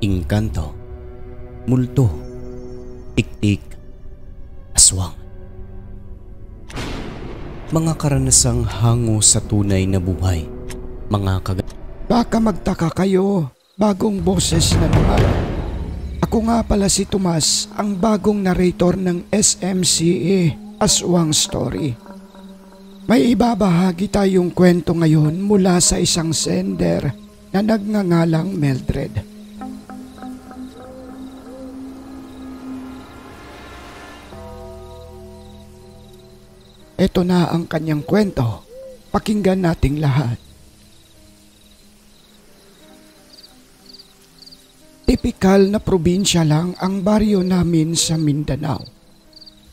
Engkanto, multo, tiktik, aswang. Mga karanasang hango sa tunay na buhay, mga Baka magtaka kayo, bagong boses na naman. Ako nga pala si Tomas, ang bagong narrator ng SMCA Aswang Story. May ibabahagi tayong kwento ngayon mula sa isang sender na nagngangalang Mildred. Ito na ang kanyang kwento. Pakinggan nating lahat. Tipikal na probinsya lang ang baryo namin sa Mindanao.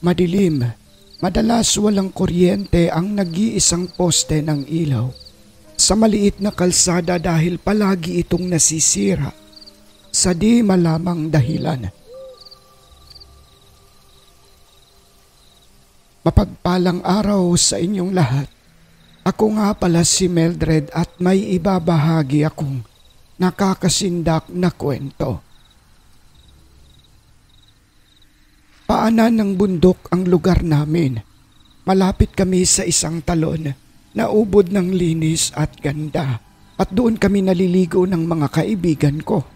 Madilim, madalas walang kuryente ang nag-iisang poste ng ilaw. Sa maliit na kalsada dahil palagi itong nasisira sa di malamang dahilan. Mapagpalang araw sa inyong lahat. Ako nga pala si Mildred at may ibabahagi akong nakakasindak na kwento. Paanan ng bundok ang lugar namin. Malapit kami sa isang talon na ubod ng linis at ganda at doon kami naliligo ng mga kaibigan ko.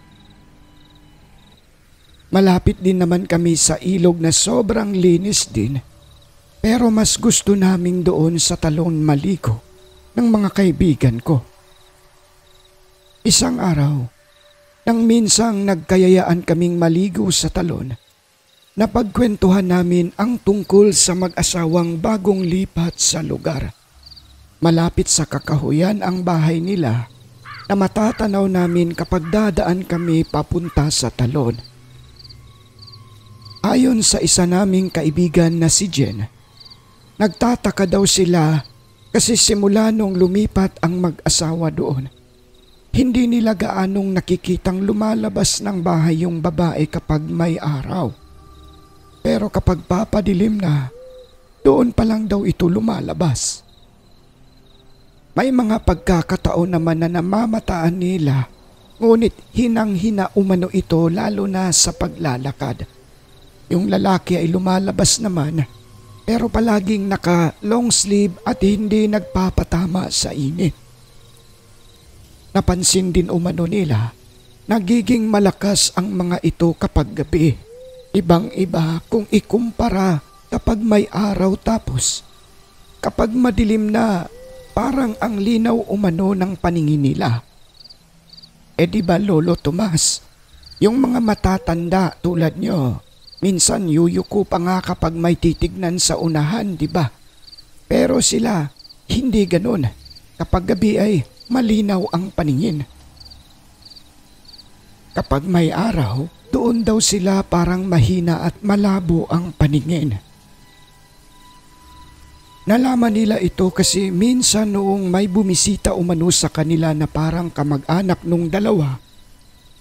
Malapit din naman kami sa ilog na sobrang linis din. Pero mas gusto naming doon sa talon maligo ng mga kaibigan ko. Isang araw, nang minsang nagkayayaan kaming maligo sa talon, napagkwentuhan namin ang tungkol sa mag-asawang bagong lipat sa lugar. Malapit sa kakahuyan ang bahay nila na matatanaw namin kapag dadaan kami papunta sa talon. Ayon sa isa naming kaibigan na si Jen, nagtataka daw sila kasi simula nung lumipat ang mag-asawa doon, hindi nila gaanong nakikitang lumalabas ng bahay yung babae kapag may araw. Pero kapag papadilim na, doon pa lang daw ito lumalabas. May mga pagkakataon naman na namamataan nila, ngunit hinang-hina umano ito lalo na sa paglalakad. Yung lalaki ay lumalabas naman, pero palaging naka long sleeve at hindi nagpapatama sa init. Napansin din umano nila, nagiging malakas ang mga ito kapag gabi. Ibang-iba kung ikumpara kapag may araw tapos kapag madilim na parang ang linaw umano ng paningin nila. Di ba Lolo Tomas, yung mga matatanda tulad nyo, minsan yuyuko pa nga kapag may titignan sa unahan, di ba? Pero sila, hindi ganun. Kapag gabi ay malinaw ang paningin. Kapag may araw, doon daw sila parang mahina at malabo ang paningin. Nalaman nila ito kasi minsan noong may bumisita umano sa kanila na parang kamag-anak nung dalawa,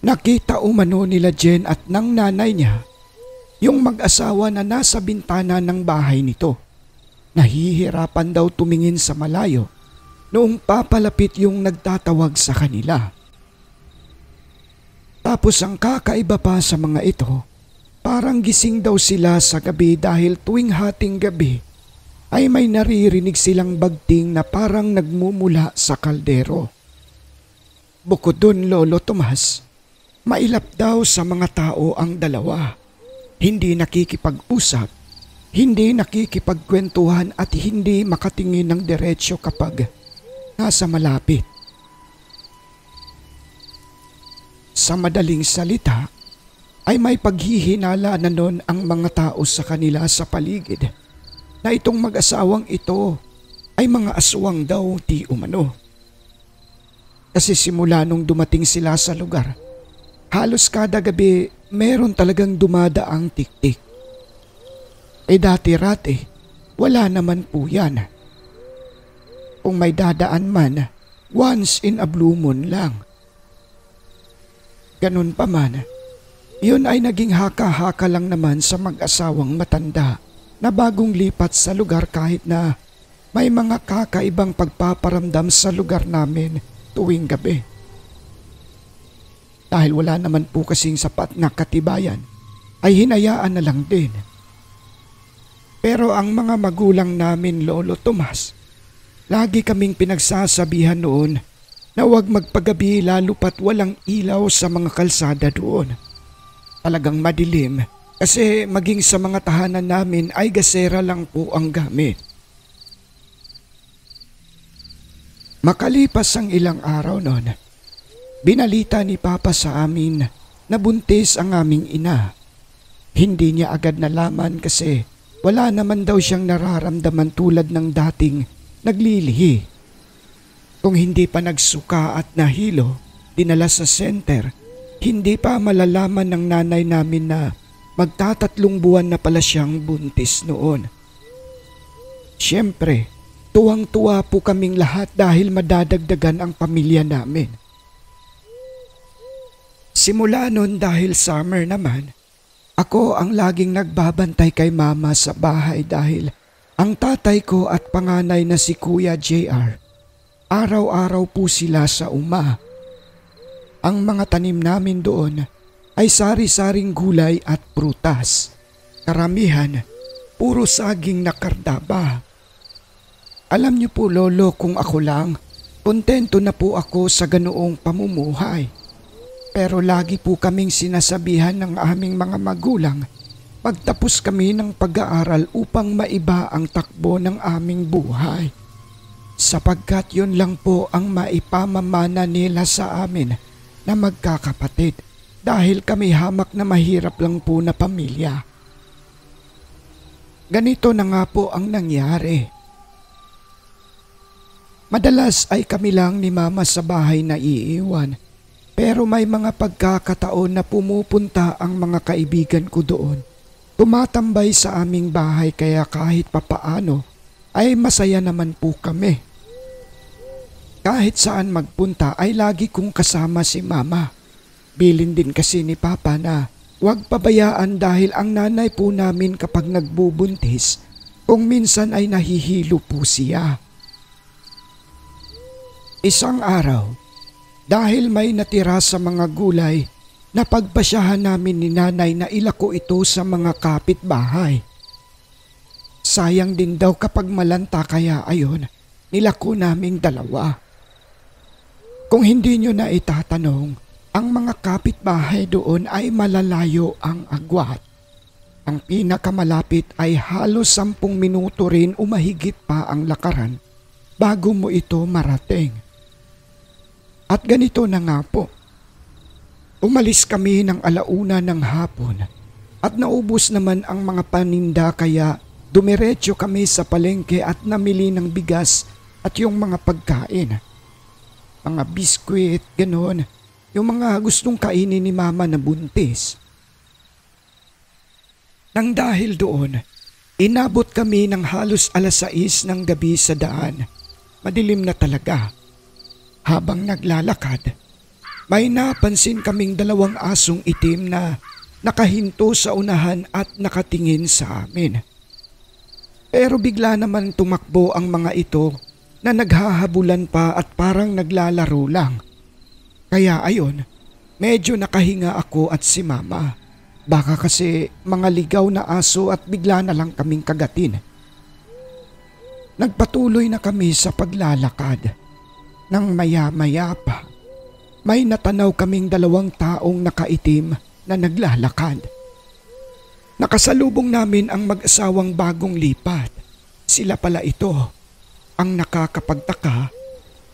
nakita umano nila Jen at ng nanay niya yung mag-asawa na nasa bintana ng bahay nito. Nahihirapan daw tumingin sa malayo noong papalapit yung nagtatawag sa kanila. Tapos ang kakaiba pa sa mga ito, parang gising daw sila sa gabi dahil tuwing hating gabi ay may naririnig silang bagting na parang nagmumula sa kaldero. Bukod dun, Lolo Tomas, mailap daw sa mga tao ang dalawa. Hindi nakikipag-usap, hindi nakikipagkwentuhan at hindi makatingin ng diretsyo kapag nasa malapit. Sa madaling salita, ay may paghihinala na nun ang mga tao sa kanila sa paligid na itong mag-asawang ito ay mga aswang daw di umano. Kasi simula nung dumating sila sa lugar, halos kada gabi meron talagang dumadaang tiktik. Dati-rati, wala naman po yan. Kung may dadaan man, once in a blue moon lang. Ganun pa man, yun ay naging haka-haka lang naman sa mag-asawang matanda na bagong lipat sa lugar kahit na may mga kakaibang pagpaparamdam sa lugar namin tuwing gabi. Dahil wala naman po kasing sapat na katibayan, ay hinayaan na lang din. Pero ang mga magulang namin, Lolo Tomas, lagi kaming pinagsasabihan noon na huwag magpagabi lalo pat walang ilaw sa mga kalsada doon. Talagang madilim kasi maging sa mga tahanan namin ay gasera lang po ang gamit. Makalipas ang ilang araw noon, binalita ni Papa sa amin na buntis ang aming ina. Hindi niya agad nalaman kasi wala naman daw siyang nararamdaman tulad ng dating naglilihi. Kung hindi pa nagsuka at nahilo, dinala sa center, hindi pa malalaman ng nanay namin na magtatatlong buwan na pala siyang buntis noon. Siyempre, tuwang-tuwa po kaming lahat dahil madadagdagan ang pamilya namin. Simula noon dahil summer naman, ako ang laging nagbabantay kay mama sa bahay dahil ang tatay ko at panganay na si Kuya JR, araw-araw po sila sa uma. Ang mga tanim namin doon ay sari-saring gulay at prutas. Karamihan, puro saging na kardaba. Alam niyo po Lolo, kung ako lang, kontento na po ako sa ganoong pamumuhay. Pero lagi po kaming sinasabihan ng aming mga magulang pagtapos kami ng pag-aaral upang maiba ang takbo ng aming buhay. Sapagkat yun lang po ang maipamamana nila sa amin na magkakapatid dahil kami hamak na mahirap lang po na pamilya. Ganito na nga po ang nangyari. Madalas ay kami lang ni Mama sa bahay na iiwan. Pero may mga pagkakataon na pumupunta ang mga kaibigan ko doon. Tumatambay sa aming bahay kaya kahit papaano ay masaya naman po kami. Kahit saan magpunta ay lagi kong kasama si Mama. Bilin din kasi ni Papa na huwag pabayaan dahil ang nanay po namin kapag nagbubuntis, kung minsan ay nahihilo po siya. Isang araw, dahil may natira sa mga gulay, napagpasyahan namin ni nanay na ilako ito sa mga kapitbahay. Sayang din daw kapag malanta kaya ayon, nilako naming dalawa. Kung hindi nyo na itatanong, ang mga kapitbahay doon ay malalayo ang agwat. Ang pinakamalapit ay halos 10 minuto rin o mahigit pa ang lakaran bago mo ito marating. At ganito na nga po. Umalis kami ng 1:00 ng hapon at naubos naman ang mga paninda kaya dumiretso kami sa palengke at namili ng bigas at yung mga pagkain. Mga biskwit, ganon, yung mga gustong kainin ni Mama na buntis. Nang dahil doon, inabot kami ng halos 6:00 ng gabi sa daan. Madilim na talaga. Habang naglalakad, may napansin kaming 2 asong itim na nakahinto sa unahan at nakatingin sa amin. Pero bigla naman tumakbo ang mga ito na naghahabulan pa at parang naglalaro lang. Kaya ayon, medyo nakahinga ako at si Mama. Baka kasi mga ligaw na aso at bigla na lang kaming kagatin. Nagpatuloy na kami sa paglalakad. Nang maya-maya pa, may natanaw kaming 2 taong nakaitim na naglalakad. Nakasalubong namin ang mag-asawang bagong lipat. Sila pala ito. Ang nakakapagtaka,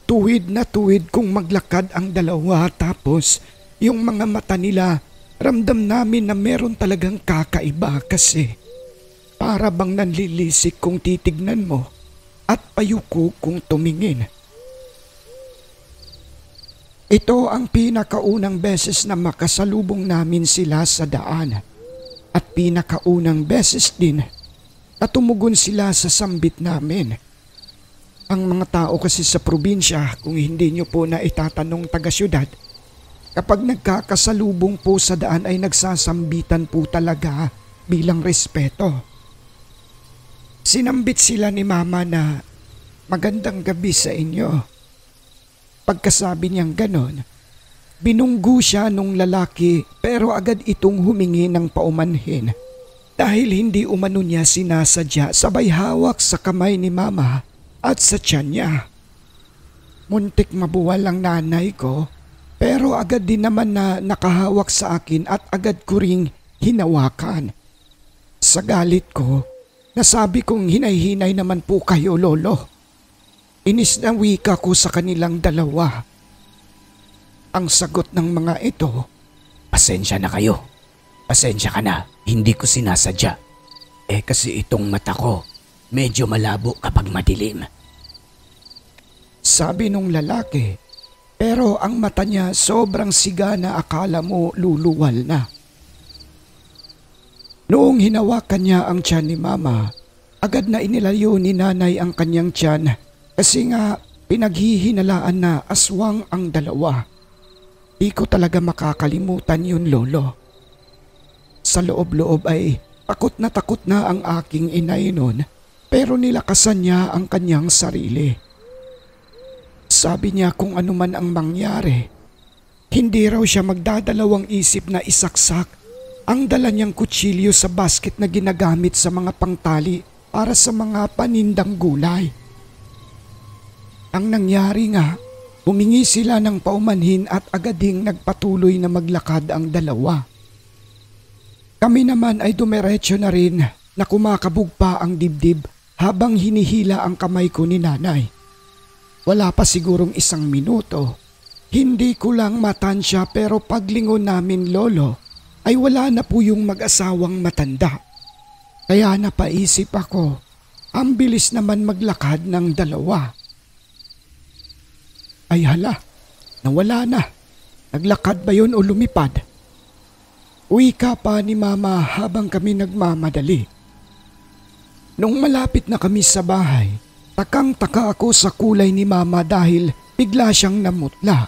tuwid na tuwid kung maglakad ang dalawa tapos yung mga mata nila, ramdam namin na meron talagang kakaiba kasi para bang nanlilisik kung titignan mo at payuko kung tumingin. Ito ang pinakaunang beses na makasalubong namin sila sa daan at pinakaunang beses din na tumugon sila sa sambit namin. Ang mga tao kasi sa probinsya, kung hindi nyo po na itatanong taga-syudad, kapag nagkakasalubong po sa daan ay nagsasambitan po talaga bilang respeto. Sinambit sila ni Mama na magandang gabi sa inyo. Pagkasabi niyang ganon, Binunggo siya nung lalaki pero agad itong humingi ng paumanhin dahil hindi umano niya sinasadya, sabay hawak sa kamay ni mama at sa tiyan niya. Muntik mabuwal ang nanay ko pero agad din naman na nakahawak sa akin at agad ko ring hinawakan. Sa galit ko, nasabi kong hinay-hinay naman po kayo, lolo. Inis na wika ko sa kanilang dalawa. Ang sagot ng mga ito, "Pasensya na kayo. Pasensya ka na. Hindi ko sinasadya. Kasi itong mata ko, medyo malabo kapag madilim." sabi nung lalaki. Pero ang mata niya sobrang siga na akala mo luluwal na. Noong hinawakan niya ang tiyan ni mama, agad na inilayo ni nanay ang kanyang tiyan kasi nga pinaghihinalaan na aswang ang dalawa. Di ko talaga makakalimutan yun, lolo. Sa loob-loob ay takot na ang aking inay nun pero nilakasan niya ang kanyang sarili. Sabi niya kung ano man ang mangyari, hindi raw siya magdadalawang isip na isaksak ang dala niyang kutsilyo sa basket na ginagamit sa mga pangtali para sa mga panindang gulay. Ang nangyari nga, humingi sila ng paumanhin at agad ding nagpatuloy na maglakad ang dalawa. Kami naman ay dumiretso na rin na kumakabog pa ang dibdib habang hinihila ang kamay ko ni nanay. Wala pa sigurong 1 minuto. Hindi ko lang matansya pero paglingon namin, lolo, ay wala na po yung mag-asawang matanda. Kaya napaisip ako, ang bilis naman maglakad ng dalawa. Ay hala, nawala na. Naglakad ba yun o lumipad? Uwi ka pa ni mama habang kami nagmamadali. Nung malapit na kami sa bahay, takang-taka ako sa kulay ni mama dahil bigla siyang namutla.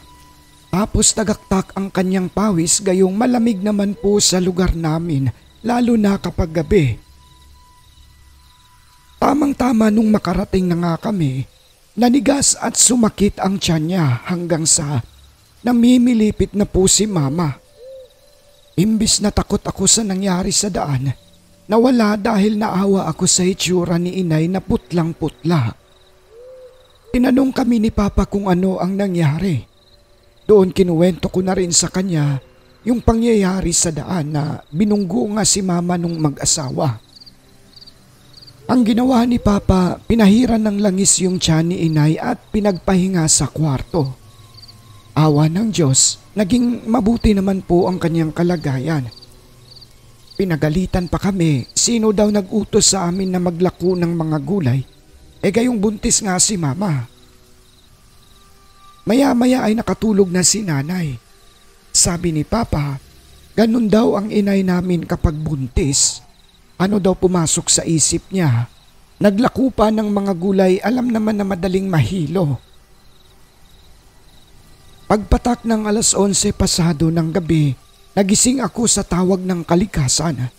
Tapos tagaktak ang kanyang pawis gayong malamig naman po sa lugar namin lalo na kapag gabi. Tamang-tama nung makarating na nga kami, nanigas at sumakit ang tiyan niya hanggang sa namimilipit na po si mama. Imbis na takot ako sa nangyari sa daan, nawala dahil naawa ako sa itsura ni inay na putlang-putla. Tinanong kami ni papa kung ano ang nangyari. Doon kinuwento ko na rin sa kanya yung pangyayari sa daan na binunggo nga si mama nung mag-asawa. Ang ginawa ni papa, pinahiran ng langis yung tiyan ni inay at pinagpahinga sa kwarto. Awa ng Diyos, naging mabuti naman po ang kanyang kalagayan. Pinagalitan pa kami, sino daw nag-utos sa amin na maglako ng mga gulay, gayong buntis nga si mama. Maya-maya ay nakatulog na si nanay. Sabi ni papa, ganun daw ang inay namin kapag buntis. Ano daw pumasok sa isip niya? Naglako pa ng mga gulay, alam naman na madaling mahilo. Pagpatak ng 11:00 pasado ng gabi, nagising ako sa tawag ng kalikasan.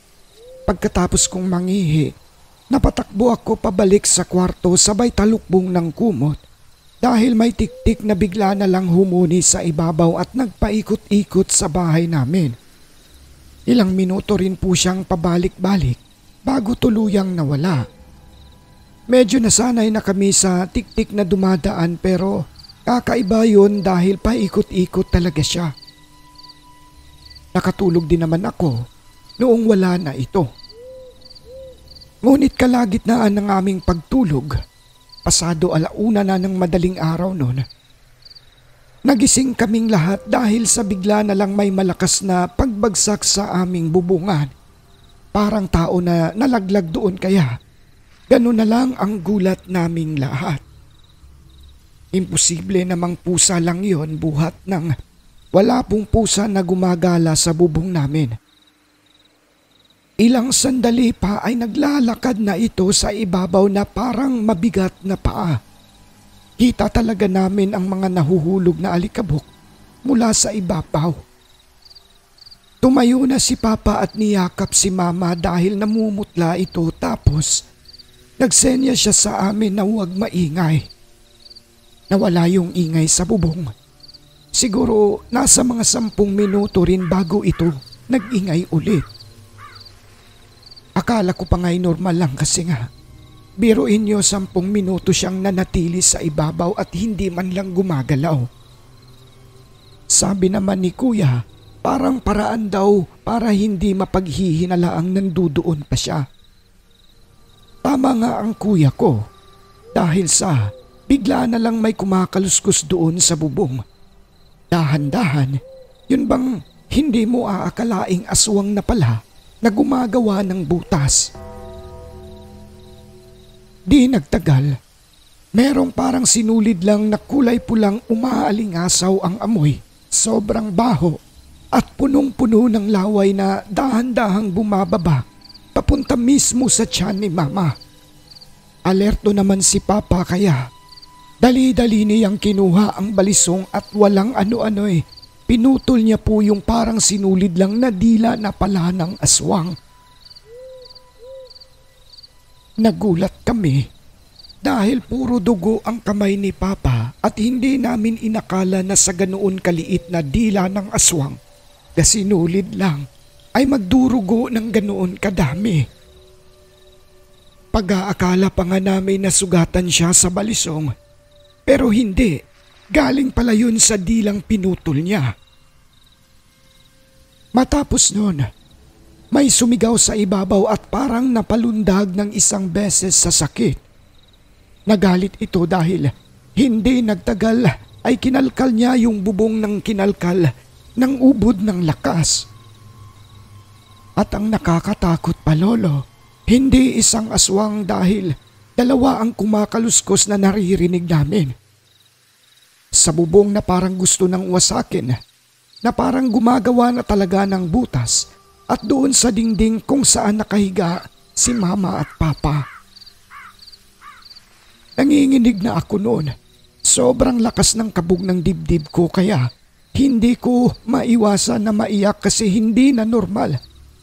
Pagkatapos kong mangihi, napatakbo ako pabalik sa kwarto sabay talukbong ng kumot dahil may tiktik na bigla na lang humuni sa ibabaw at nagpaikot-ikot sa bahay namin. Ilang minuto rin po siyang pabalik-balik bago tuluyang nawala. Medyo nasanay na kami sa tiktik na dumadaan pero kakaiba yun dahil paikot-ikot talaga siya. Nakatulog din naman ako noong wala na ito. Ngunit kalagitnaan ng aming pagtulog, pasado 1:00 na ng madaling araw noon, nagising kaming lahat dahil sa bigla na lang may malakas na pagbagsak sa aming bubungan. Parang tao na nalaglag doon kaya ganun na lang ang gulat naming lahat. Imposible namang pusa lang yon buhat ng wala pong pusa na gumagala sa bubong namin. Ilang sandali pa ay naglalakad na ito sa ibabaw na parang mabigat na paa. Kita talaga namin ang mga nahuhulog na alikabok mula sa ibabaw. Tumayo na si papa at niyakap si mama dahil namumutla ito tapos nagsenya siya sa amin na huwag maingay. Nawala yung ingay sa bubong. Siguro nasa mga 10 minuto rin bago ito nag-ingay ulit. Akala ko pa nga'y normal lang kasi nga. Biruin niyo 10 minuto siyang nanatili sa ibabaw at hindi man lang gumagalaw. Sabi naman ni Kuya, parang paraan daw para hindi mapaghihinalaang nandudoon pa siya. Tama nga ang kuya ko dahil sa bigla na lang may kumakaluskus doon sa bubong. Dahan-dahan, yun bang hindi mo aakalaing aswang na pala na gumagawa ng butas? Di nagtagal, merong parang sinulid lang na kulay pulang umaalingasaw ang amoy. Sobrang baho at punong-puno ng laway na dahan-dahang bumababa papunta mismo sa tiyan ni Mama. Alerto naman si Papa kaya dali-dali niyang kinuha ang balisong at walang ano-ano'y pinutol niya po yung parang sinulid lang na dila na pala ng aswang. Nagulat kami dahil puro dugo ang kamay ni Papa at hindi namin inakala na sa ganoon kaliit na dila ng aswang na sinulid lang ay magdurugo ng ganoon kadami. Pag-aakala pa nga namin na sugatan siya sa balisong pero hindi, galing pala yun sa dilang pinutol niya. Matapos nun, may sumigaw sa ibabaw at parang napalundag ng isang beses sa sakit. Nagalit ito dahil hindi nagtagal ay kinalkal niya yung bubong ng kinalkal ng ubod ng lakas. At ang nakakatakot pa lolo, hindi isang aswang dahil 2 ang kumakaluskos na naririnig namin. Sa bubong na parang gusto nang wasakin, na parang gumagawa na talaga ng butas at doon sa dingding kung saan nakahiga si Mama at Papa. Nanginginig na ako noon. Sobrang lakas ng kabog ng dibdib ko kaya hindi ko maiwasan na maiyak kasi hindi na normal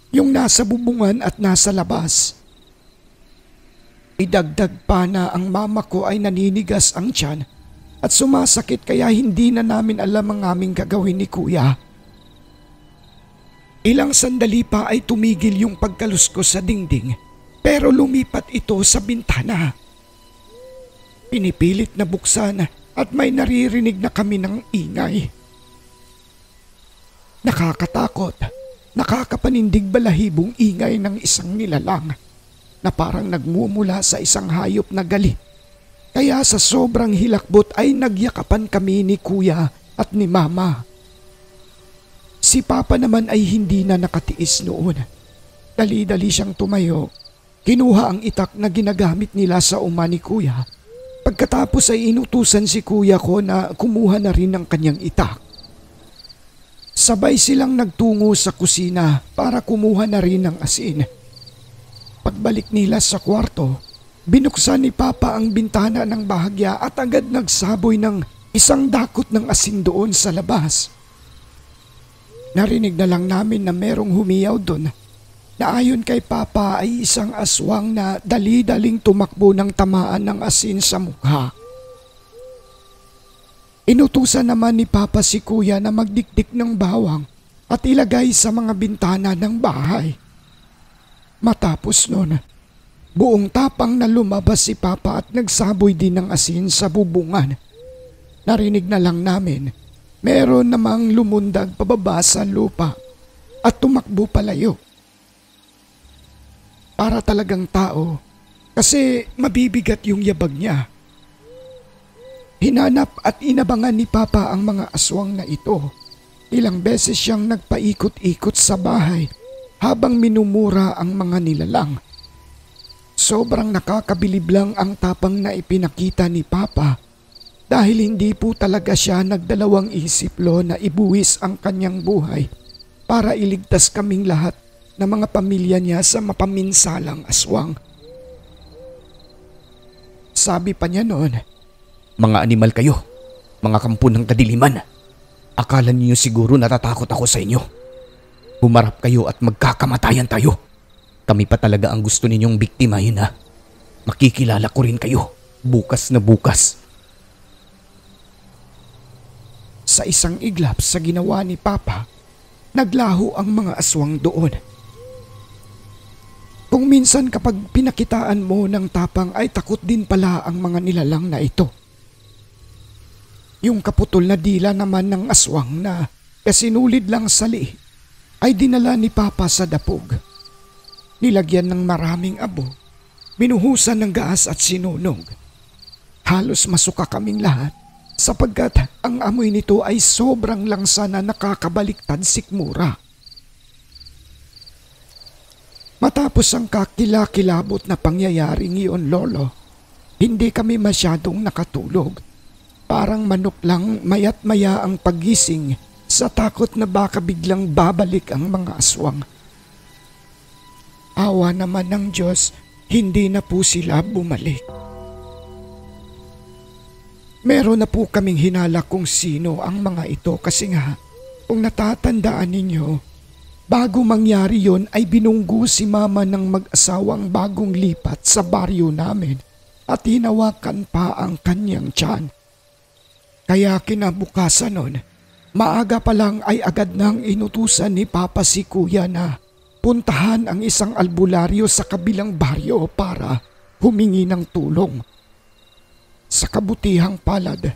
yung nasa bubungan at nasa labas. Idagdag pa na ang mama ko ay naninigas ang tiyan at sumasakit kaya hindi na namin alam ang aming gagawin ni Kuya. Ilang sandali pa ay tumigil yung pagkaluskos sa dingding pero lumipat ito sa bintana. Pinipilit na buksan at may naririnig na kami ng ingay. Nakakatakot, nakakapanindig balahibong ingay ng isang nilalang na parang nagmumula sa isang hayop na galit. Kaya sa sobrang hilakbot ay nagyakapan kami ni Kuya at ni Mama. Si Papa naman ay hindi na nakatiis noon. Dali-dali siyang tumayo. Kinuha ang itak na ginagamit nila sa uma ni Kuya. Pagkatapos ay inutusan si Kuya ko na kumuha na rin ng kanyang itak. Sabay silang nagtungo sa kusina para kumuha na rin ng asin. Pagbalik nila sa kwarto, binuksan ni Papa ang bintana ng bahagya at agad nagsaboy ng isang dakot ng asin doon sa labas. Narinig na lang namin na merong humiyaw doon na ayon kay Papa ay isang aswang na dali-daling tumakbo ng tamaan ng asin sa mukha. Inutusan naman ni Papa si Kuya na magdikdik ng bawang at ilagay sa mga bintana ng bahay. Matapos nun, buong tapang na lumabas si Papa at nagsaboy din ng asin sa bubungan. Narinig na lang namin, meron namang lumundag pababa sa lupa at tumakbo palayo. Para talagang tao kasi mabibigat yung yabag niya. Hinanap at inabangan ni Papa ang mga aswang na ito. Ilang beses siyang nagpaikot-ikot sa bahay habang minumura ang mga nilalang. Sobrang nakakabilib lang ang tapang na ipinakita ni Papa dahil hindi po talaga siya nagdalawang isip na ibuwis ang kanyang buhay para iligtas kaming lahat ng mga pamilya niya sa mapaminsalang aswang. Sabi pa niya noon, "Mga animal kayo, mga kampo ng kadiliman. Akala niyo siguro natatakot ako sa inyo. Humarap kayo at magkakamatayan tayo. Kami pa talaga ang gusto ninyong biktimahin ha. Makikilala ko rin kayo, bukas na bukas." Sa isang iglap sa ginawa ni Papa, naglaho ang mga aswang doon. Kung minsan kapag pinakitaan mo ng tapang ay takot din pala ang mga nilalang na ito. Yung kaputol na dila naman ng aswang na kasinulid lang sa liig ay dinala ni Papa sa dapog. Nilagyan ng maraming abo, binuhusan ng gaas at sinunog. Halos masuka kaming lahat sapagkat ang amoy nito ay sobrang langsa na nakakabaliktad sikmura. Matapos ang kakilakilabot na pangyayaring iyon, Lolo, hindi kami masyadong nakatulog. Parang manok lang mayat maya ang paggising sa takot na baka biglang babalik ang mga aswang. Awa naman ng Diyos, hindi na po sila bumalik. Meron na po kaming hinala kung sino ang mga ito kasi nga, kung natatandaan ninyo, bago mangyari yon ay binunggo si Mama ng mag-asawang bagong lipat sa baryo namin at hinawakan pa ang kanyang tiyan. Kaya kinabukasan nun, maaga pa lang ay agad nang inutusan ni Papa si Kuya na puntahan ang isang albularyo sa kabilang baryo para humingi ng tulong. Sa kabutihang palad,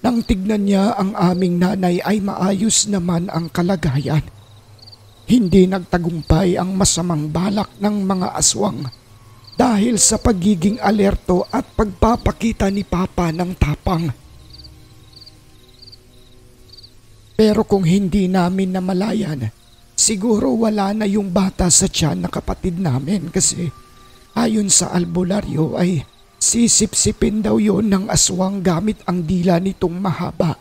nang tignan niya ang aming nanay ay maayos naman ang kalagayan. Hindi nagtagumpay ang masamang balak ng mga aswang dahil sa pagiging alerto at pagpapakita ni Papa ng tapang. Pero kung hindi namin namalayan, siguro wala na yung bata sa tiyan na kapatid namin kasi ayon sa albularyo ay sisipsipin daw yon ng aswang gamit ang dila nitong mahaba.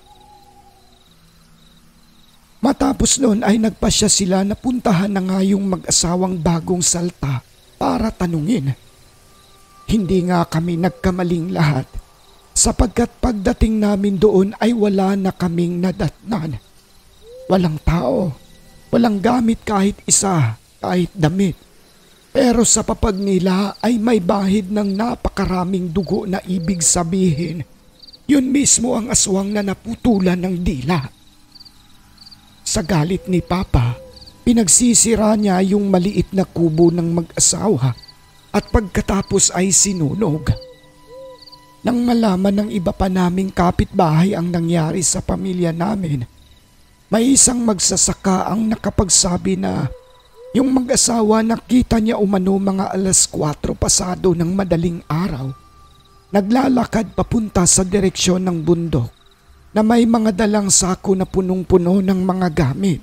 Matapos noon ay nagpasya sila na puntahan na nga yung mag-asawang bagong salta para tanungin. Hindi nga kami nagkamaling lahat sapagkat pagdating namin doon ay wala na kaming nadatnan. Walang tao, walang gamit kahit isa, kahit damit. Pero sa papag nila ay may bahid ng napakaraming dugo na ibig sabihin. Yun mismo ang aswang na naputulan ng dila. Sa galit ni Papa, pinagsisira niya yung maliit na kubo ng mag-asawa at pagkatapos ay sinunog. Nang malaman ng iba pa naming kapitbahay ang nangyari sa pamilya namin, may isang magsasaka ang nakapagsabi na yung mag-asawa nakita niya umano mga 4:00 pasado ng madaling araw. Naglalakad papunta sa direksyon ng bundok na may mga dalang sako na punong-puno ng mga gamit.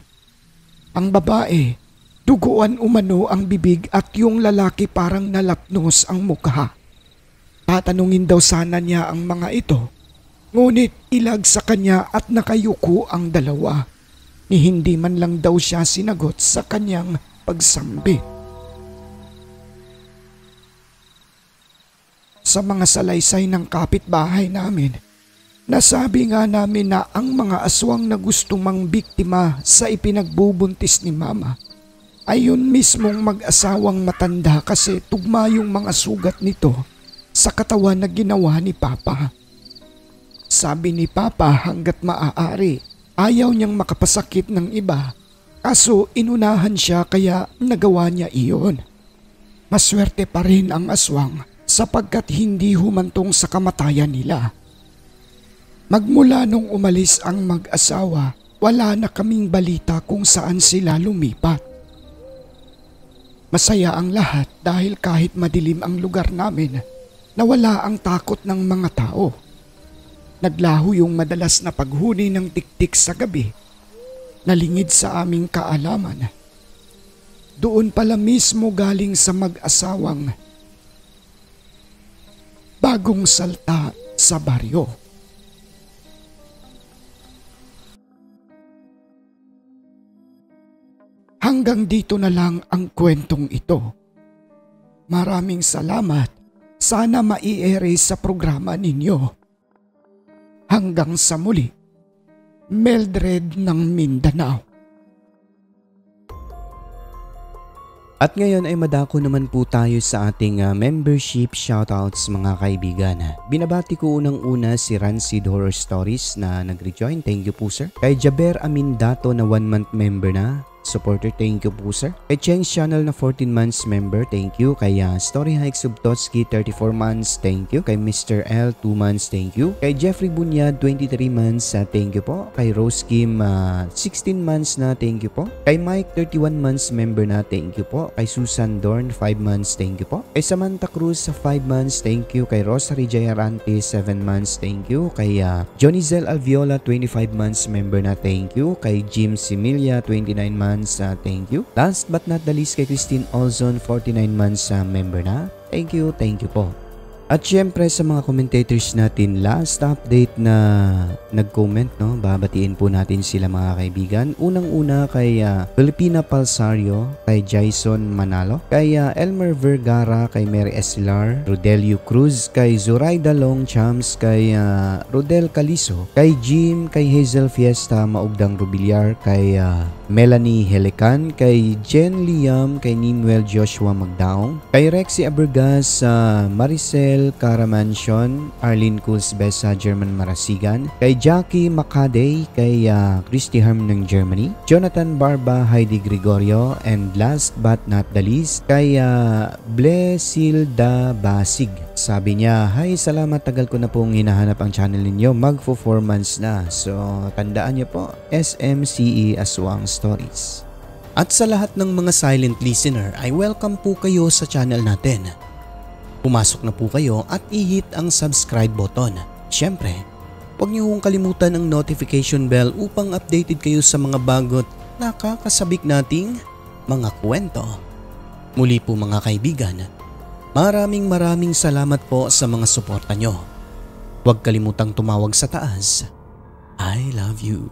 Ang babae, duguan umano ang bibig at yung lalaki parang nalapnos ang mukha. Tatanungin daw sana niya ang mga ito, ngunit ilag sa kanya at nakayuko ang dalawa. Ni hindi man lang daw siya sinagot sa kanyang pagsambit. Sa mga salaysay ng kapitbahay namin, nasabi nga namin na ang mga aswang na gusto mang biktima sa ipinagbubuntis ni Mama ay yun mismong mag-asawang matanda kasi tugma yung mga sugat nito sa katawan na ginawa ni Papa. Sabi ni Papa hanggat maaari, ayaw niyang makapasakit ng iba, kaso inunahan siya kaya nagawa niya iyon. Maswerte pa rin ang aswang sapagkat hindi humantong sa kamatayan nila. Magmula nung umalis ang mag-asawa, wala na kaming balita kung saan sila lumipat. Masaya ang lahat dahil kahit madilim ang lugar namin, nawala ang takot ng mga tao. Naglaho yung madalas na paghuni ng tiktik sa gabi, nalingid sa aming kaalaman. Doon pala mismo galing sa mag-asawang bagong salta sa baryo. Hanggang dito na lang ang kwentong ito. Maraming salamat. Sana mai-air sa programa ninyo. Hanggang sa muli, Mildred ng Mindanao. At ngayon ay madako naman po tayo sa ating membership shoutouts mga kaibigan. Binabati ko unang-una si Rancid Horror Stories na nag-rejoin. Thank you po sir. Kay Jaber Amindato na 1-month member na supporter, thank you po sir. Kay Cheng's Channel na 14 months member, thank you. Kay Story Hike Subtotski 34 months, thank you. Kay Mr. L 2 months, thank you. Kay Jeffrey Bunyad 23 months, thank you po. Kay Rose Kim 16 months na, thank you po. Kay Mike 31 months member na, thank you po. Kay Susan Dorn 5 months, thank you po. Kay Samantha Cruz 5 months, thank you. Kay Rosary Jayarante 7 months, thank you. Kay Johnny Zel Alviola 25 months member na, thank you. Kay Jim Similia 29 months, thank you. Last but not the least kay Christine Olzon 49 months member na. Thank you po. At syempre sa mga commentators natin, last update na nag-comment, no? Babatiin po natin sila mga kaibigan. Unang-una kay Filipina Palsario, kay Jason Manalo, kay Elmer Vergara, kay Mary Eslar, Rodelio Cruz, kay Zoraida Longchamps, kay Rodel Caliso, kay Jim, kay Hazel Fiesta, Maugdang Rubilyar, kay Melanie Helican, kay Jen Liam, kay Nimuel Joshua Magdaong, kay Rexy Abergas, Maricel Caramansion, Arlene Cools Besa, German Marasigan, kay Jackie Makadey, kay Christy Harm ng Germany, Jonathan Barba, Heidi Gregorio, and last but not the least kay Blesilda Basig. Sabi niya, "Hi, salamat, tagal ko na pong hinahanap ang channel ninyo, magfo 4 months na." So, tandaan niyo po, SMCE Aswang Stories. At sa lahat ng mga silent listener ay welcome po kayo sa channel natin. Pumasok na po kayo at i-hit ang subscribe button. Siyempre, huwag niyo hong kalimutan ang notification bell upang updated kayo sa mga bagot nakakasabik nating mga kwento. Muli po mga kaibigan, maraming salamat po sa mga suporta nyo. Huwag kalimutang tumawag sa taas. I love you.